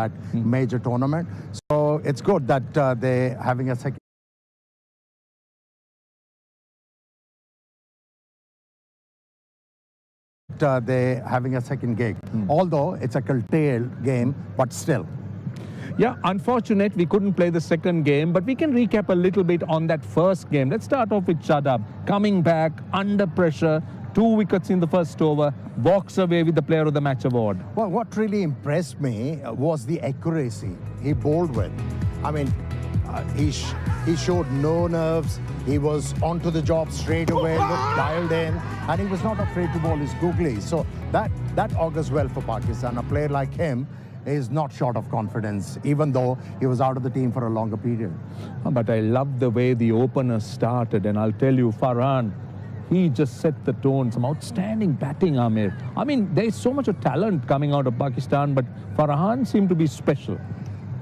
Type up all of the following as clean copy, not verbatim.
that major tournament. So it's good that they're having a second. They're having a second gig, although it's a curtailed game, but still. Yeah, unfortunate we couldn't play the second game, but we can recap a little bit on that first game. Let's start off with Shadab. Coming back, under pressure, 2 wickets in the first over, walks away with the Player of the Match award. Well, what really impressed me was the accuracy he bowled with. I mean, he showed no nerves. He was onto the job straight away, looked dialed in, and he was not afraid to bowl his googlies. So that augurs well for Pakistan. A player like him is not short of confidence, even though he was out of the team for a longer period. But I love the way the opener started, and I'll tell you, Farhan, he just set the tone. Some outstanding batting, Amir. I mean, there is so much of talent coming out of Pakistan, but Farhan seemed to be special.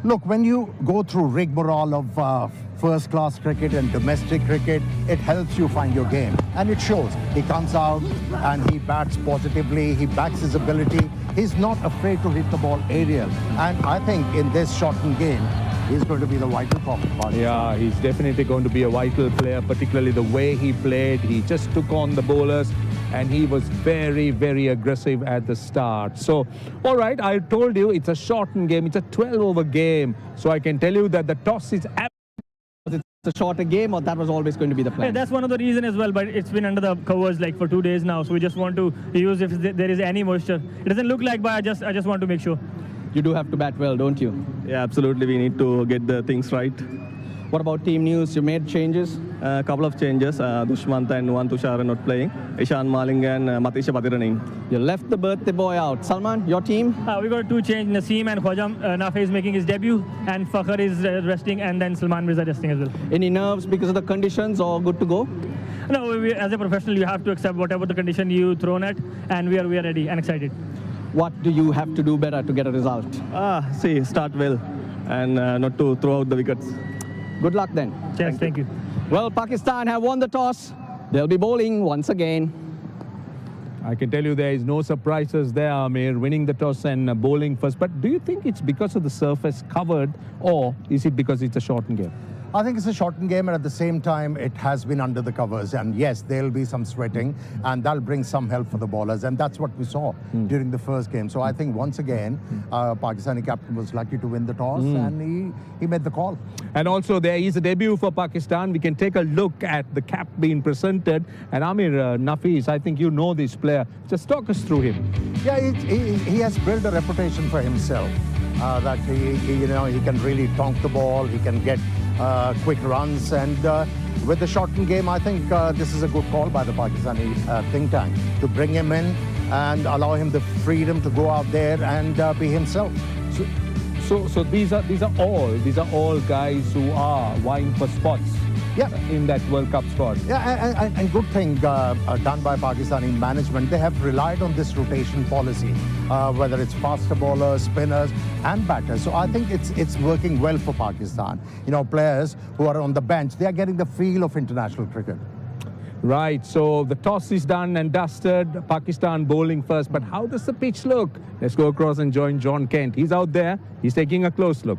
Look, when you go through rigmarole of first-class cricket and domestic cricket, it helps you find your game. And it shows. He comes out and he bats positively. He backs his ability. He's not afraid to hit the ball aerial. And I think in this shortened game, he's going to be the vital part of Pakistan. Yeah, he's definitely going to be a vital player, particularly the way he played. He just took on the bowlers, and he was very, very aggressive at the start. So, all right, I told you it's a shortened game. It's a 12-over game. So I can tell you that the toss is... It's a shorter game, or that was always going to be the plan? Yeah, that's one of the reasons as well, but it's been under the covers like for 2 days now, so we just want to use if there is any moisture. It doesn't look like, but I just want to make sure. You do have to bat well, don't you? Yeah, absolutely. We need to get the things right. What about team news? You made changes? A couple of changes. Dushmanta and Nuwan Tushar are not playing. Ishan Maling and Matisha Patiraning. You left the birthday boy out. Salman, your team? We got 2 change. Naseem and Khwajam. Nafi is making his debut, and Fakhr is resting, and then Salman Mirza resting as well. Any nerves because of the conditions, or good to go? No, as a professional, you have to accept whatever the condition you thrown at, and we are ready and excited. What do you have to do better to get a result? Start well and not to throw out the wickets. Good luck then. Cheers, thank you. Well, Pakistan have won the toss. They'll be bowling once again. I can tell you there is no surprises there, Amir, winning the toss and bowling first. But do you think it's because of the surface covered, or is it because it's a shortened game? I think it's a shortened game, and at the same time, it has been under the covers. And yes, there'll be some sweating, and that'll bring some help for the bowlers. And that's what we saw during the first game. So I think once again, Pakistani captain was lucky to win the toss, and he made the call. And also, there is a debut for Pakistan. We can take a look at the cap being presented. And Amir, Nafis, I think you know this player. Just talk us through him. Yeah, he has built a reputation for himself. That he can really tonk the ball. He can get quick runs, and with the shortened game, I think this is a good call by the Pakistani think tank to bring him in and allow him the freedom to go out there and be himself. So these are all guys who are vying for spots. Yeah, in that World Cup squad. Yeah, and good thing done by Pakistani management. They have relied on this rotation policy, whether it's faster bowlers, spinners, and batters. So I think it's working well for Pakistan. You know, players who are on the bench, they are getting the feel of international cricket. Right, so the toss is done and dusted. Pakistan bowling first, but how does the pitch look? Let's go across and join John Kent. He's out there. He's taking a close look.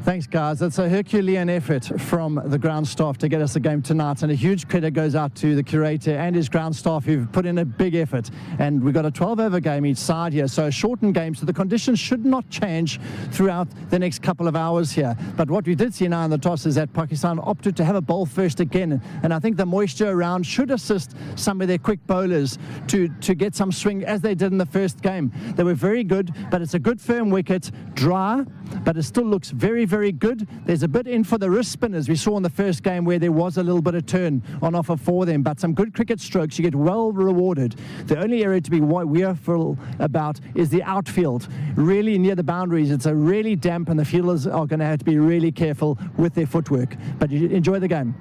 Thanks, guys. It's a Herculean effort from the ground staff to get us a game tonight, and a huge credit goes out to the curator and his ground staff who've put in a big effort. And we've got a 12-over game each side here, so a shortened game, so the conditions should not change throughout the next couple of hours here. But what we did see now in the toss is that Pakistan opted to have a bowl first again, and I think the moisture around should assist some of their quick bowlers to get some swing, as they did in the first game. They were very good, but it's a good firm wicket, dry, but it still looks very, very good. There's a bit in for the wrist spinners we saw in the first game, where there was a little bit of turn on offer for them, but some good cricket strokes. You get well rewarded. The only area to be fearful about is the outfield, really near the boundaries. It's a really damp, and the fielders are going to have to be really careful with their footwork. But you enjoy the game.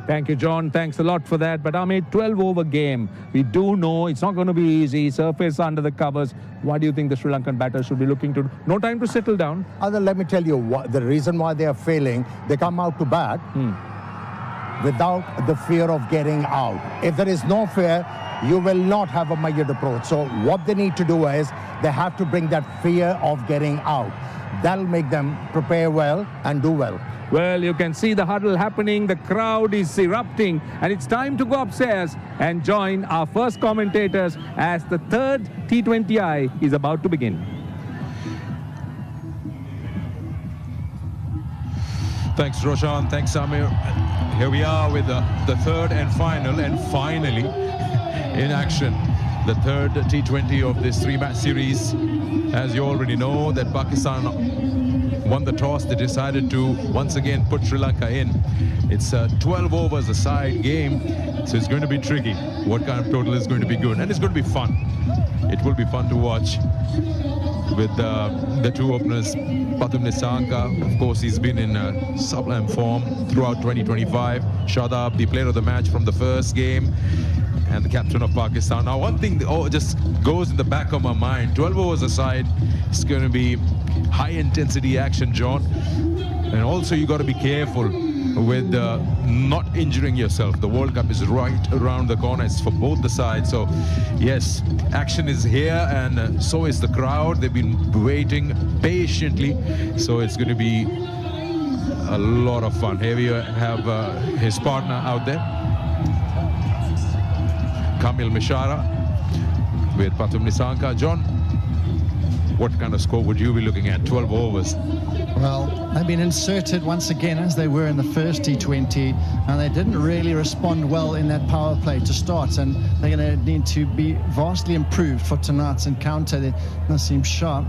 Thank you, John. Thanks a lot for that. But Amit, 12-over game. We do know it's not going to be easy. Surface under the covers. What do you think the Sri Lankan batters should be looking to do? No time to settle down. Let me tell you the reason why they are failing. They come out to bat without the fear of getting out. If there is no fear, you will not have a measured approach. So what they need to do is they have to bring that fear of getting out. That'll make them prepare well and do well. Well, you can see the huddle happening, the crowd is erupting, and it's time to go upstairs and join our first commentators as the third T20I is about to begin. Thanks, Roshan. Thanks, Samir. Here we are with the third and final, and finally in action. The third T20 of this three-match series. As you already know, that Pakistan won the toss. They decided to once again put Sri Lanka in. It's 12 overs a side game, so it's going to be tricky. What kind of total is going to be good? And it's going to be fun. It will be fun to watch with the two openers. Pathum Nissanka, of course, he's been in sublime form throughout 2025. Shadab, the player of the match from the first game, and the captain of Pakistan. Now, one thing just goes in the back of my mind. 12 overs aside, it's going to be high-intensity action, John. And also, you got to be careful with not injuring yourself. The World Cup is right around the corner. It's for both the sides. So, yes, action is here, and so is the crowd. They've been waiting patiently. So it's going to be a lot of fun. Here we have his partner out there, Kamil Mishara, with Pathum Nissanka. John, what kind of score would you be looking at? 12 overs. Well, they've been inserted once again as they were in the first T20, and they didn't really respond well in that power play to start, and they're going to need to be vastly improved for tonight's encounter. Naseem Shah,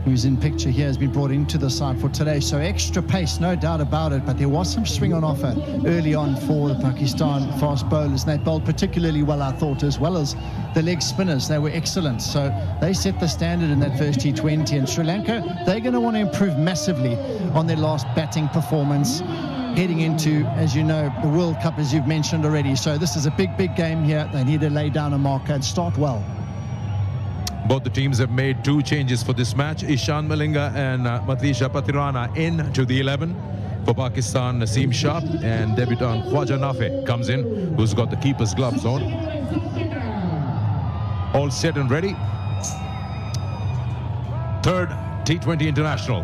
who's in picture here, has been brought into the side for today. So extra pace, no doubt about it, but there was some swing on offer early on for the Pakistan fast bowlers, and they bowled particularly well, I thought, as well as the leg spinners. They were excellent. So they set the standard in that first T20, and Sri Lanka, they're going to want to improve massively on their last batting performance heading into, as you know, the World Cup, as you've mentioned already. So this is a big, big game here. They need to lay down a marker and start well. Both the teams have made two changes for this match. Ishan Malinga and Matisha Patirana into the 11. For Pakistan, Naseem Shah, and debutant Khwaja Nafe comes in, who's got the keeper's gloves on. All set and ready. Third T20 International.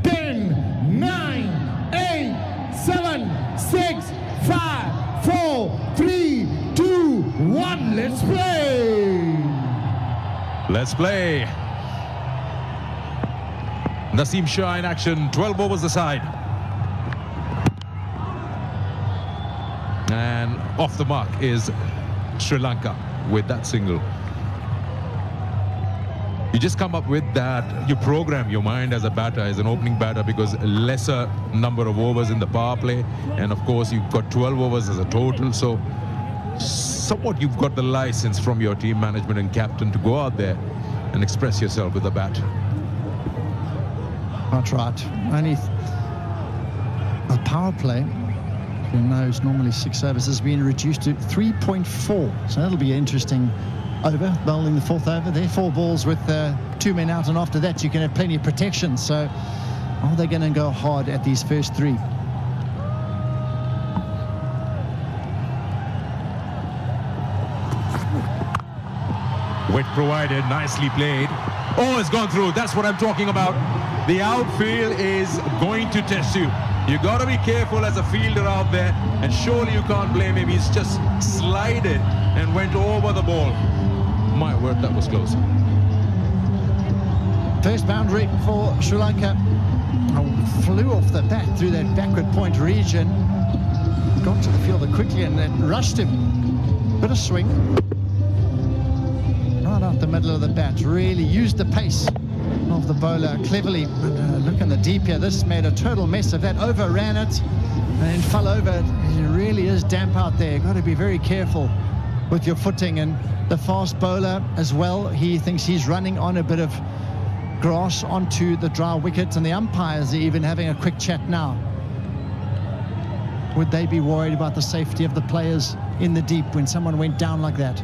10, 9, 8, 7, 6, 5, 4, 3, 2, 1. Let's play. Let's play. Naseem Shah in action, 12 overs aside. And off the mark is Sri Lanka with that single. You just come up with that, you program your mind as a batter, as an opening batter, because lesser number of overs in the power play, and of course you've got 12 overs as a total, so somewhat you've got the license from your team management and captain to go out there and express yourself with the bat. That's right. Only a power play, who knows, normally 6 overs, has been reduced to 3.4. So that'll be interesting. Over, bowling the 4th over there, 4 balls with 2 men out, and after that you can have plenty of protection. So are they going to go hard at these first 3? Wet provided, nicely played. Oh, it's gone through. That's what I'm talking about. The outfield is going to test you. You got to be careful as a fielder out there, and surely you can't blame him. He's just slided and went over the ball. My word, that was close. First boundary for Sri Lanka. Flew off the bat through that backward point region. Got to the fielder quickly and then rushed him. Bit of swing. Right out the middle of the bat. Really used the pace of the bowler cleverly. But look in the deep here. This made a total mess of that. Overran it and then fell over. It really is damp out there. Got to be very careful with your footing. And the fast bowler as well, he thinks he's running on a bit of grass onto the dry wicket, and the umpires are even having a quick chat now. Would they be worried about the safety of the players in the deep when someone went down like that?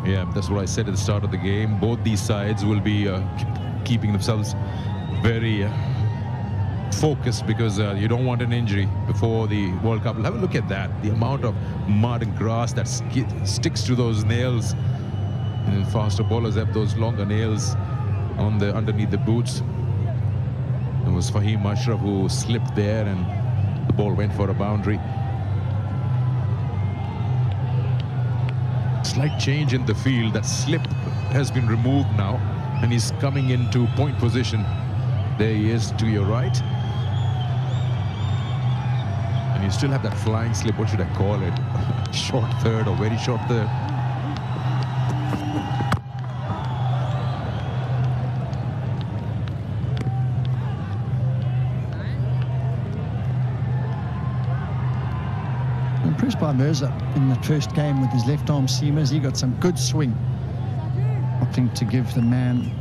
Yeah, that's what I said at the start of the game. Both these sides will be keeping themselves very focused because you don't want an injury before the World Cup. Have a look at that. The amount of mud and grass that sticks to those nails. And faster bowlers have those longer nails on underneath the boots. It was Fahim Ashraf who slipped there and the ball went for a boundary. Slight change in the field. That slip has been removed now and he's coming into point position. There he is to your right. And you still have that flying slip. What should I call it? Short third or very short third. Impressed by Mirza in the first game with his left arm seamers. He got some good swing. Opting to give the man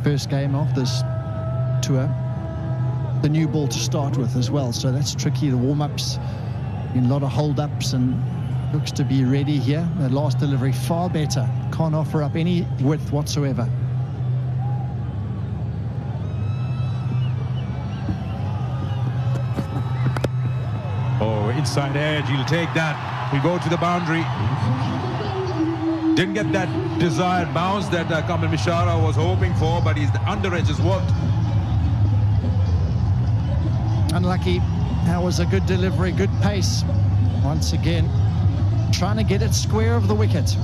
first game of this tour the new ball to start with as well. So that's tricky. The warm-ups, a lot of hold-ups, and looks to be ready here. The last delivery far better. Can't offer up any width whatsoever. Inside edge, he'll take that. He'll go to the boundary. Didn't get that desired bounce that Kamal Mishara was hoping for, but his under edge has worked. Unlucky. That was a good delivery, good pace. Once again, trying to get it square of the wicket.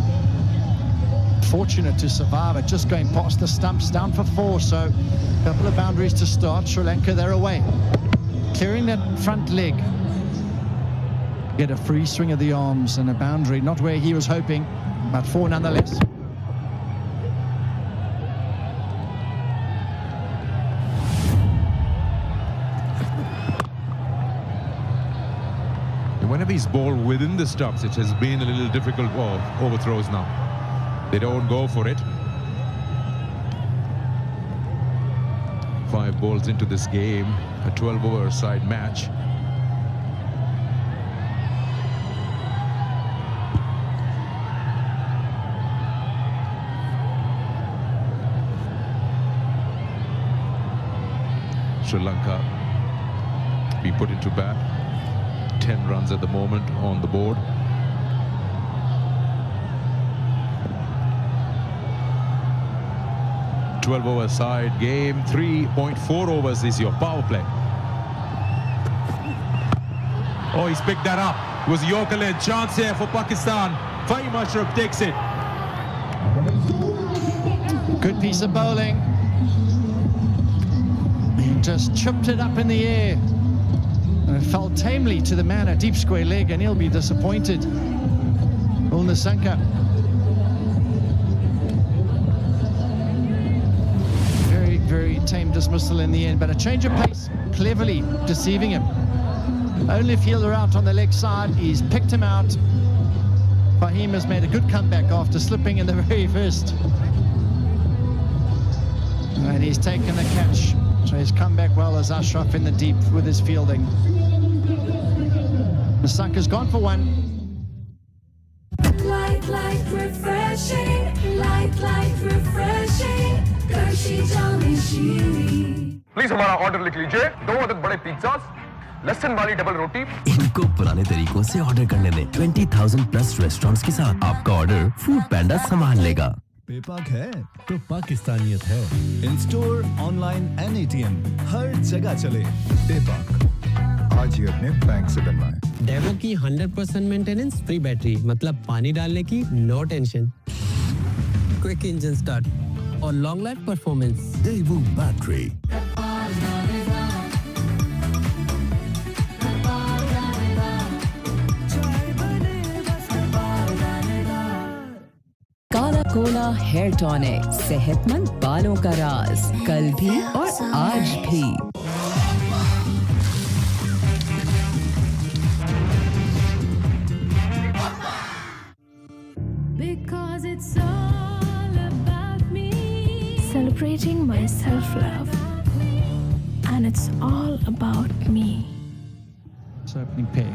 Fortunate to survive it, just going past the stumps, down for 4. So a couple of boundaries to start. Sri Lanka, they're away. Clearing that front leg. Get a free swing of the arms and a boundary, not where he was hoping, but 4 nonetheless. Whenever he's bowled within the stumps, it has been a little difficult. Overthrows now. They don't go for it. 5 balls into this game, a 12-over side match. Sri Lanka be put into bat. 10 runs at the moment on the board. $12-over side game. 3.4 overs is your power play. Oh, he's picked that up. It was Yorker length. Chance here for Pakistan. Fahim Ashraf takes it. Good piece of bowling. Just chipped it up in the air and it fell tamely to the man, a deep square leg, and he'll be disappointed. Ulnasanka. Very, very tame dismissal in the end, but a change of pace, cleverly deceiving him. Only fielder out on the leg side, he's picked him out. Fahim has made a good comeback after slipping in the very first. And he's taken the catch. So he's come back well as Ashraf in the deep with his fielding. Nasanka's gone for 1. Light, refreshing. Light, refreshing. Kershi Jami Shiri. Please हमारा order लिख लीजिए 2 अदद बड़े pizzas लहसुन वाली double रोटी इनको पुराने तरीकों से ऑर्डर करने दें 20,000 प्लस रेस्टोरेंट्स के साथ आपका ऑर्डर फूड पैंडा संभाल लेगा पेपाक है तो पाकिस्तानियत है in store online and ATM हर जगह चले पेपाक आज ही अपने बैंक से बनवाएं डेवो की 100% मेंटेनेंस फ्री बैटरी मतलब पानी डालने की no tension quick engine start और long life performance Devo battery Kola hair tonic सेहतमंद बालों का राज कल भी और आज भी Because it's all about me. Celebrating my self-love. And it's all about me. It's opening pair.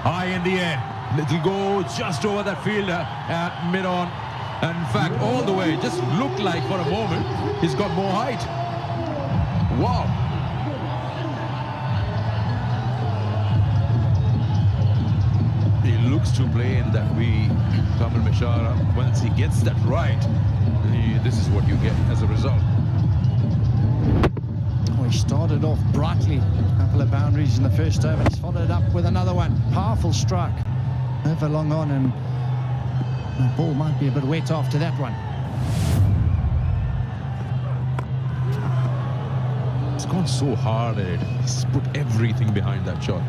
High in the air. It'll go just over that fielder at mid-on. And in fact, all the way, just looked like for a moment, he's got more height. Wow. He looks to play in that way, Kamal Mishara. Once he gets that right, this is what you get as a result. Oh, he started off brightly. A couple of boundaries in the first over. He's followed up with another one. Powerful strike. Over long on, and the ball might be a bit wet after that one. He's gone so hard at it. He's put everything behind that shot.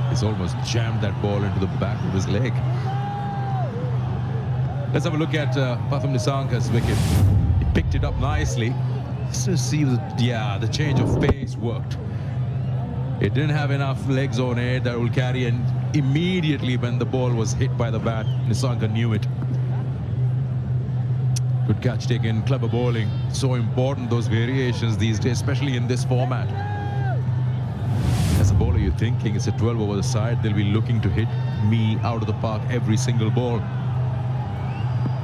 He's almost jammed that ball into the back of his leg. Let's have a look at Pathum Nisanka's wicket. He picked it up nicely. So see, the change of pace worked. It didn't have enough legs on it that will carry, and immediately when the ball was hit by the bat, Nisanka knew it. Good catch taken, clever bowling. So important, those variations these days, especially in this format. As a bowler, you're thinking it's a 12 over the side. They'll be looking to hit me out of the park every single ball.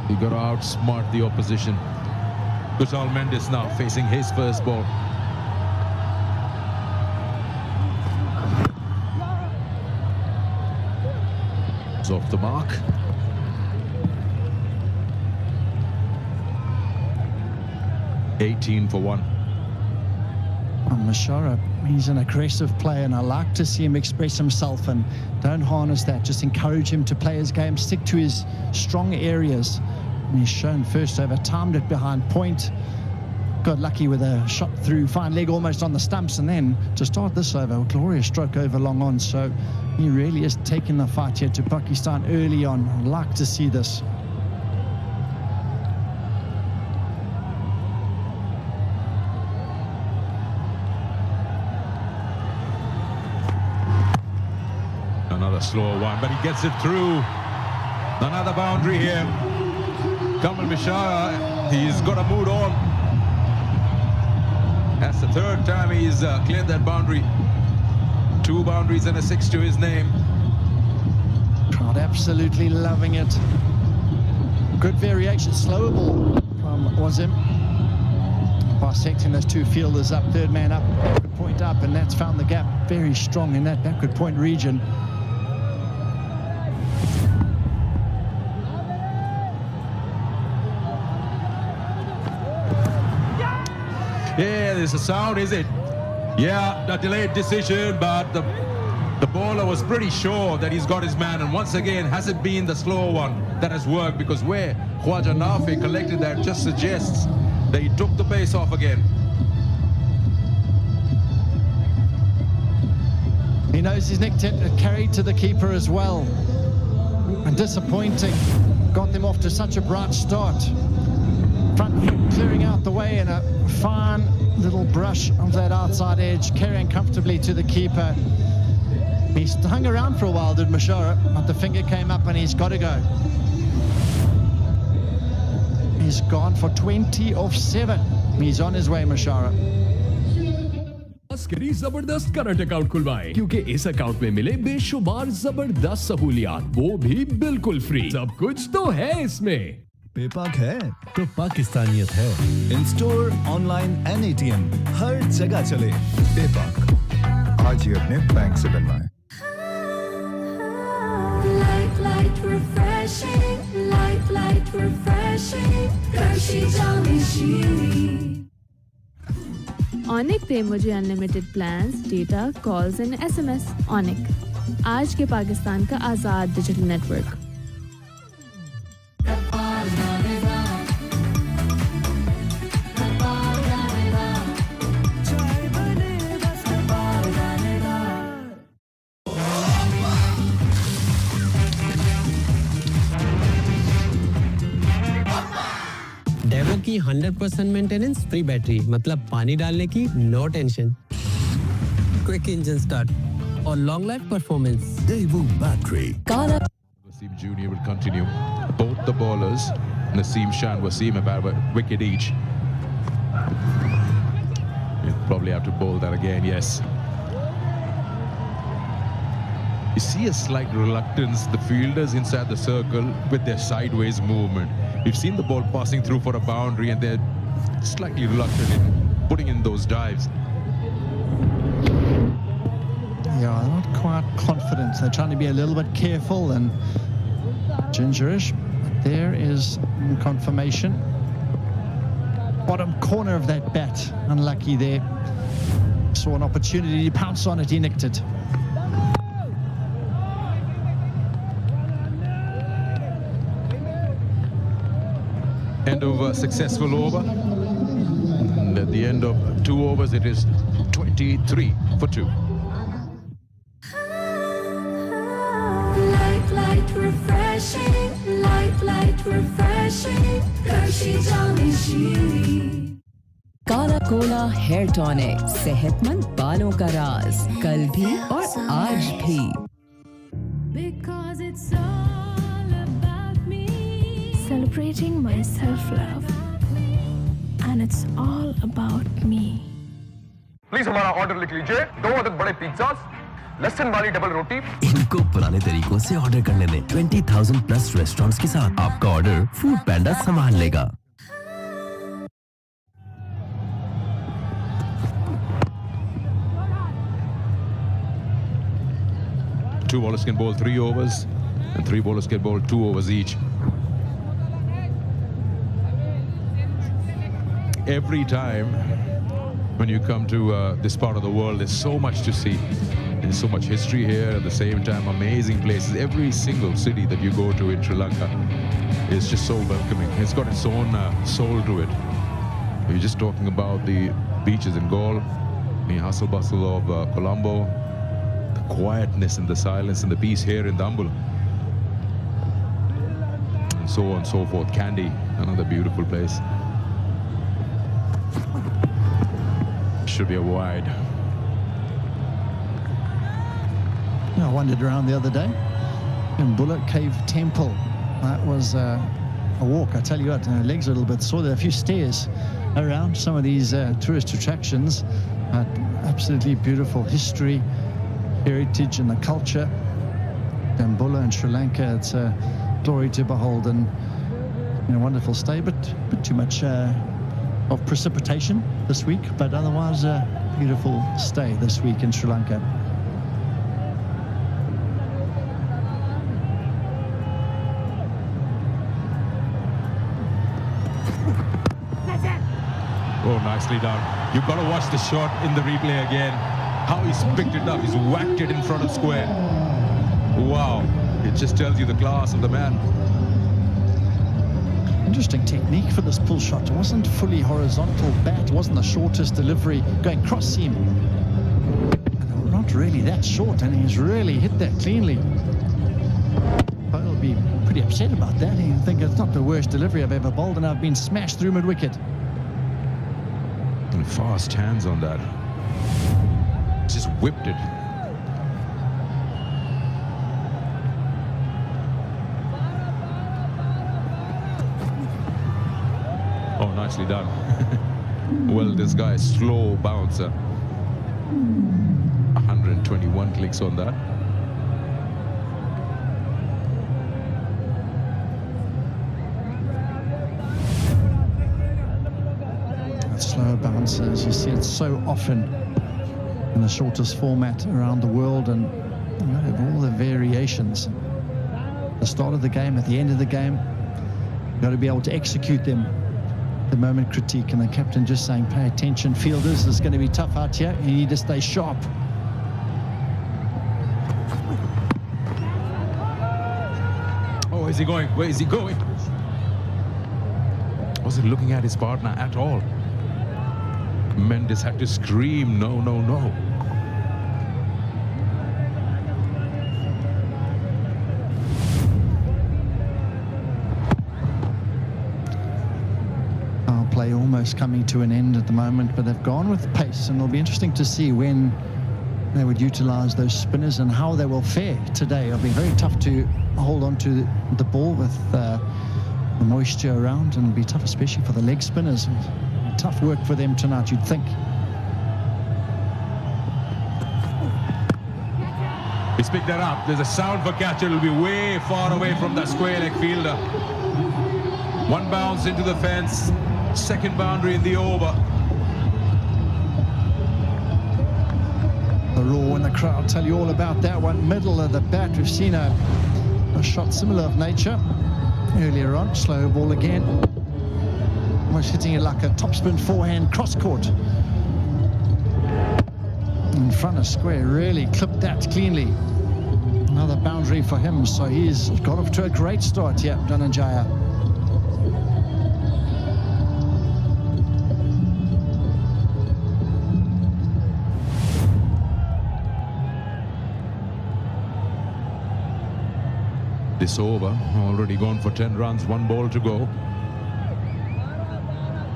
You got to outsmart the opposition. Kushal Mendes now facing his first ball. It's off the mark. $18 for 1. Mishara, he's an aggressive player, and I like to see him express himself, and don't harness that. Just encourage him to play his game, stick to his strong areas. And he's shown first over, timed it behind point, got lucky with a shot through fine leg almost on the stumps, and then to start this over, a glorious stroke over long on. So he really is taking the fight here to Pakistan early on. I'd like to see this. Another slower one, but he gets it through. Another boundary here. Kamal Mishara, he's got a mood on. That's the third time he's cleared that boundary. 2 boundaries and a 6 to his name. Crowd absolutely loving it. Good variation, slower ball from Wazim. Bisecting those 2 fielders up, third man up, backward point up, and that's found the gap very strong in that backward point region. Yeah, there's a sound, is it? Yeah, a delayed decision, but the bowler was pretty sure that he's got his man. And once again, has it been the slower one that has worked? Because where Khwaja Nafi collected that just suggests that he took the pace off again. He knows his nick carried to the keeper as well. And disappointing. Got them off to such a bright start. Front foot clearing out the way, and a fine little brush of that outside edge, carrying comfortably to the keeper. He hung around for a while, did Mishara, but the finger came up and he's got to go. He's gone for 20 of 7. He's on his way, Mishara. करी जबरदस्त current account खुलवाएं, क्योंकि इस account में मिले बेशुमार जबरदस्त सहूलियात, वो भी बिल्कुल फ्री। सब कुछ तो है इसमें। पेपाक है तो पाकिस्तानियत है। In store, online and ATM, हर जगह चले। पेपाक, आज ही अपने बैंक से बनवाएं। Light refreshing, light refreshing, Hershey's Army Shiri. ऑनिक पे मुझे unlimited plans, data, calls and SMS। ऑनिक, आज के पाकिस्तान का आज़ाद डिजिटल नेटवर्क। डेवो की 100% मेंटेनेंस, फ्री बैटरी, मतलब पानी डालने की no tension, quick engine start और long life performance. Devo battery. Wasim Jr. will continue. Both the bowlers, Naseem Shah and Wasim, about a wicket each. You'll probably have to bowl that again, yes. You see a slight reluctance, the fielders inside the circle with their sideways movement. We've seen the ball passing through for a boundary and they're slightly reluctant in putting in those dives. Yeah, they're not quite confident. They're trying to be a little bit careful and gingerish. There is confirmation. Bottom corner of that bat. Unlucky there. Saw an opportunity to pounce on it. He nicked it. End of a successful over. And at the end of 2 overs, it is 23 for 2. Light, refreshing. Light, refreshing. Hershey Jolly Shiri. काला Cola hair tonic, सेहतमंद बालों का राज, कल भी और आज भी। Because it's all about me. Celebrating my self-love. And it's all about me. Please हमारा ऑर्डर लिख लीजिए 2 अदद बड़े पिज्जास, लहसुन वाली डबल रोटी। इनको पुराने तरीकों से ऑर्डर करने दें। 20,000 प्लस रेस्टोरेंट्स के साथ आपका ऑर्डर फूड पैंडा संभाल लेगा। Two bowlers can bowl 3 overs, and 3 bowlers can bowl 2 overs each. Every time when you come to this part of the world, there's so much to see. There's so much history here. At the same time, amazing places. Every single city that you go to in Sri Lanka is just so welcoming. It's got its own soul to it. You're just talking about the beaches in Galle, the hustle bustle of Colombo, the quietness and the silence and the peace here in Dambulla, and so on and so forth. Kandy, another beautiful place. Should be a wide. I wandered around the other day in Bullock Cave Temple. That was a walk, I tell you what. Legs are a little bit sore. There are a few stairs around some of these tourist attractions. Absolutely beautiful history, heritage and the culture. Dambulla and Sri Lanka, it's a glory to behold, and wonderful stay, but too much of precipitation this week, but otherwise a beautiful stay this week in Sri Lanka. Oh, nicely done. You've got to watch the shot in the replay again. How he's picked it up. He's whacked it in front of square. Wow. It just tells you the class of the man. Interesting technique for this pull shot. It wasn't fully horizontal bat. It wasn't the shortest delivery going cross seam. Not really that short, and he's really hit that cleanly. I'll be pretty upset about that. I think it's not the worst delivery I've ever bowled, and I've been smashed through mid-wicket. And fast hands on that. Just whipped it. Oh, nicely done. Well, this guy, slow bouncer. 121 clicks on that. Slow bouncers, you see it so often in the shortest format around the world, and all the variations. The start of the game, at the end of the game, you've got to be able to execute them. The moment critique, and the captain just saying, pay attention, fielders, it's going to be tough out here. You need to stay sharp. Oh, is he going? Where is he going? Wasn't looking at his partner at all. Mendes had to scream, no, no, no. Our play almost coming to an end at the moment, but they've gone with pace, and it'll be interesting to see when they would utilize those spinners and how they will fare today. It'll be very tough to hold on to the ball with the moisture around, and it'll be tough especially for the leg spinners. Tough work for them tonight, you'd think. He's picked that up. There's a sound for catcher. It'll be way far away from that square leg fielder. One bounce into the fence. Second boundary in the over. the roar in the crowd tell you all about that one. Middle of the bat, we've seen a shot similar of nature earlier on. Slow ball again. Was hitting it like a topspin forehand cross court. In front of square, really clipped that cleanly. Another boundary for him, so he's got off to a great start here, Dhananjaya. This over, already gone for 10 runs, 1 ball to go.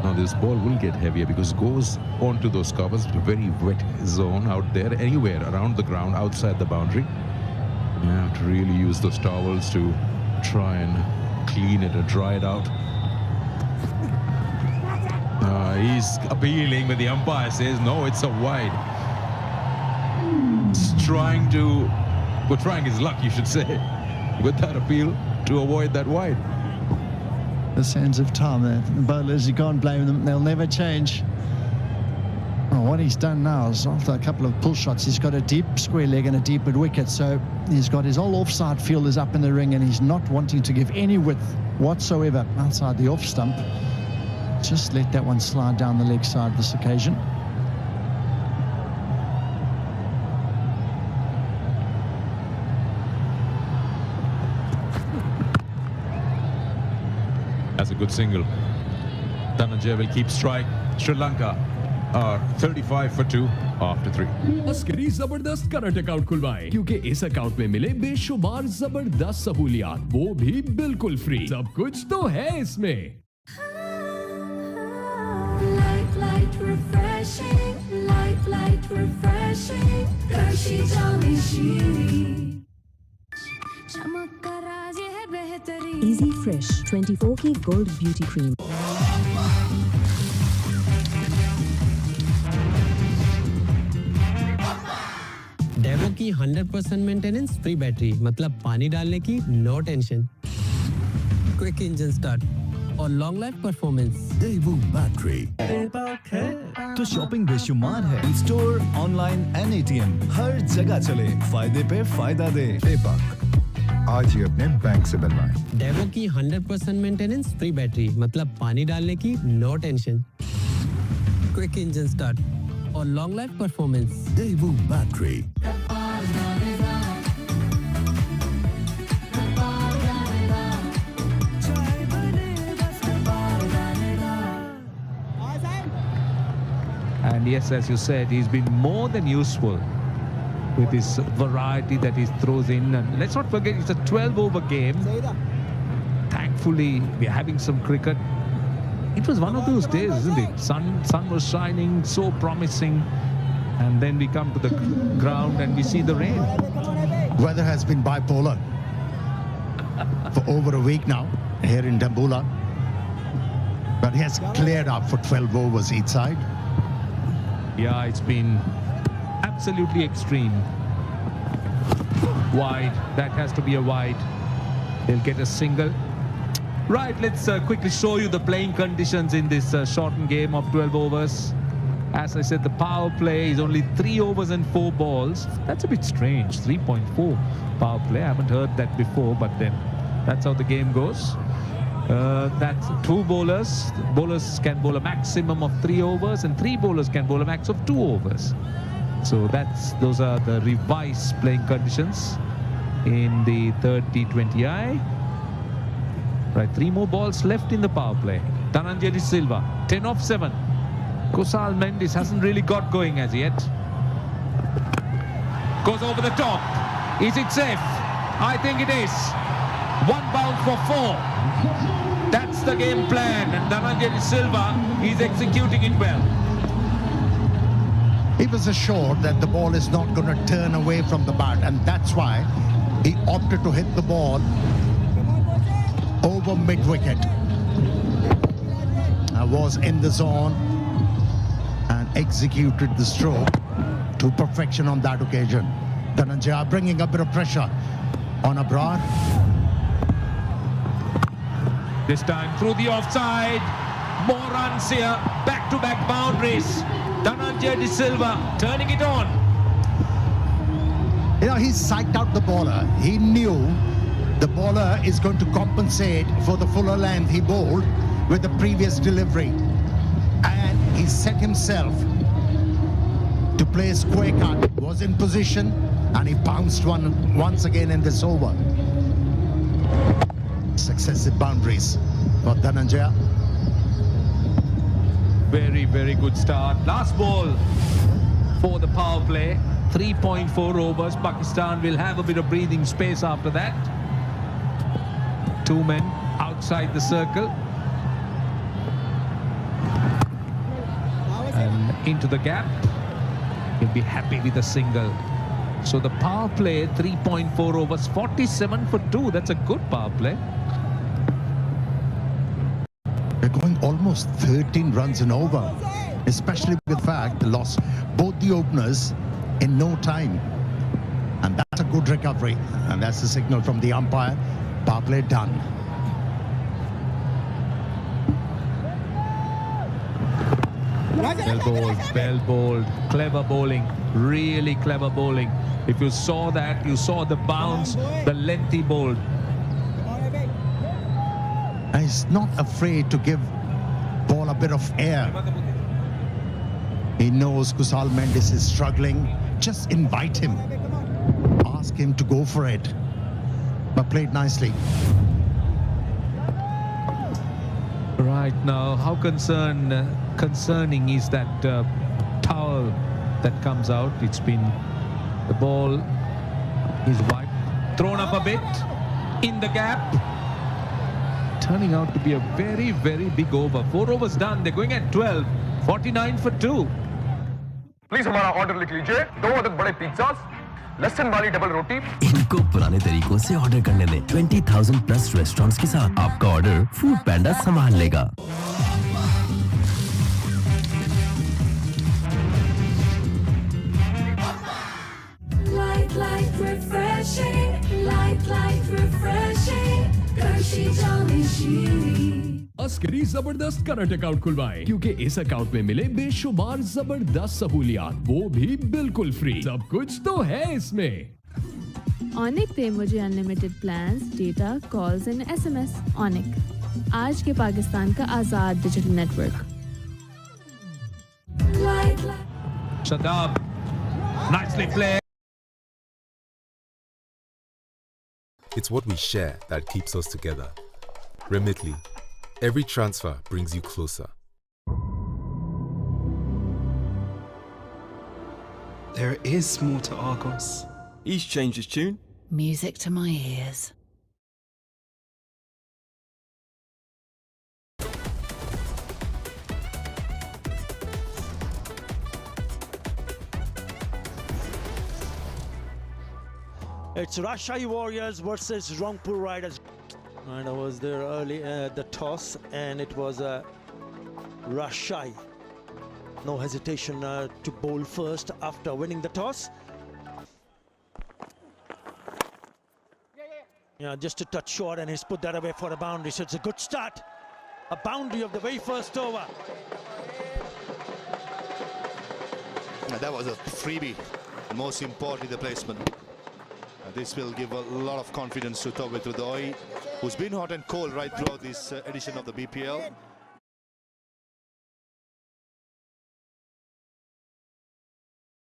Now this ball will get heavier because it goes onto those covers, a very wet zone out there, anywhere around the ground, outside the boundary. You have to really use those towels to try and clean it or dry it out. He's appealing, but the umpire says, no, it's a wide. He's trying his luck, you should say, with that appeal to avoid that wide. The sands of time there. The bowlers, you can't blame them. They'll never change. Well, what he's done now is after a couple of pull shots, he's got a deep square leg and a deep mid wicket. So he's got his all offside fielders up in the ring and he's not wanting to give any width whatsoever outside the off stump. Just let that one slide down the leg side this occasion. That's a good single. Dhananjaya will keep strike. Sri Lanka are 35 for 2 after 3. Askari जबरदस्त current account खुलवाएं क्योंकि इस account में मिले बेशुमार जबरदस्त सहूलियात, वो भी बिल्कुल फ्री। सब कुछ तो है इसमें। Light refreshing, light refreshing. Hershey Jolly Shiri. चमक का राज ये है बेहतरीन. Easy Fresh 24K Gold Beauty Cream. Devo की 100% मेंटेनेंस फ्री बैटरी, मतलब पानी डालने की no tension. Quick engine start और long life performance. Devo battery तो शॉपिंग बेशुमार है। स्टोर, ऑनलाइन एंड एटीएम, हर जगह चले, फायदे पे फायदा दे। पेपाक आज ही अपने बैंक से बनवाएं। डेवो की 100% मेंटेनेंस फ्री बैटरी, मतलब पानी डालने की no tension. Quick engine start और long life performance. Devo battery. And yes, as you said, he's been more than useful with his variety that he throws in. And let's not forget, it's a 12-over game. Thankfully, we're having some cricket. It was one of those days, isn't it? Sun was shining, so promising. And then we come to the ground and we see the rain. Weather has been bipolar for over a week now here in Dambulla. But he has cleared up for 12 overs each side. Yeah, it's been absolutely extreme. Wide, that has to be a wide. They'll get a single. Right, let's quickly show you the playing conditions in this shortened game of 12 overs. As I said, the power play is only 3 overs and 4 balls. That's a bit strange, 3.4 power play. I haven't heard that before, but then that's how the game goes. That's 2 bowlers. Bowlers can bowl a maximum of 3 overs and 3 bowlers can bowl a max of 2 overs. So those are the revised playing conditions in the third T20I. Right, 3 more balls left in the power play. Dhananjaya De Silva, 10 off 7. Kusal Mendis hasn't really got going as yet. Goes over the top. Is it safe? I think it is. 1 bounce for 4. That's the game plan, and Dhananjaya De Silva is executing it well. He was assured that the ball is not going to turn away from the bat, and that's why he opted to hit the ball over mid-wicket. Was in the zone and executed the stroke to perfection on that occasion. Dhananjaya bringing a bit of pressure on Abrar. This time through the offside. More runs here. Back-to-back boundaries. Dhananjaya De Silva turning it on. You know, he psyched out the bowler. He knew the bowler is going to compensate for the fuller length he bowled with the previous delivery. And he set himself to play a square cut, was in position, and he bounced one once again in this over. Successive boundaries for Dhananjaya. Very, very good start. Last ball for the power play. 3.4 overs. Pakistan will have a bit of breathing space after that. 2 men outside the circle. And into the gap. He'll be happy with a single. So the power play, 3.4 overs, 47 for 2. That's a good power play. They're going almost 13 runs an over, especially with the fact they lost both the openers in no time. And that's a good recovery. And that's the signal from the umpire. Power play done. Well bowled, clever bowling, really clever bowling. If you saw that, you saw the bounce, the length he bowled. And he's not afraid to give ball a bit of air. He knows Kusal Mendes is struggling. Just invite him. Ask him to go for it. But played nicely. Right now, how concerning is that towel that comes out? It's been, the ball is wiped, thrown up a bit, in the gap. Turning out to be a very, very big over. 4 overs done. They're going at 12. 49 for 2. Please हमारा order लिख लीजिए 2 अदद बड़े pizzas लहसुन वाली double रोटी इनको पुराने तरीकों से ऑर्डर करने दें 20,000 प्लस रेस्टोरेंट्स के साथ आपका ऑर्डर फूड पैंडा संभाल लेगा Light, refreshing. Light, refreshing. Hershey Jolly Shiri. Askari जबरदस्त करंट अकाउंट खुलवाएं क्योंकि इस अकाउंट में मिले बेशुमार जबरदस्त सहूलियात वो भी बिल्कुल फ्री सब कुछ तो है इसमें ऑनिक दे मुझे unlimited plans data calls and SMS Onic आज के पाकिस्तान का आजाद digital network Shadab, nicely played. It's what we share that keeps us together. Remitly, every transfer brings you closer. There is more to Argos. He's changed his tune. Music to my ears. It's Rajshahi Warriors versus Rangpur Riders. And I was there early at the toss, and it was Rajshahi. No hesitation to bowl first after winning the toss. Yeah, just a touch short, and he's put that away for a boundary. So it's a good start. A boundary of the very first over. That was a freebie. Most importantly, the placement. This will give a lot of confidence to Tawhid Rudoi, who's been hot and cold right throughout this edition of the BPL.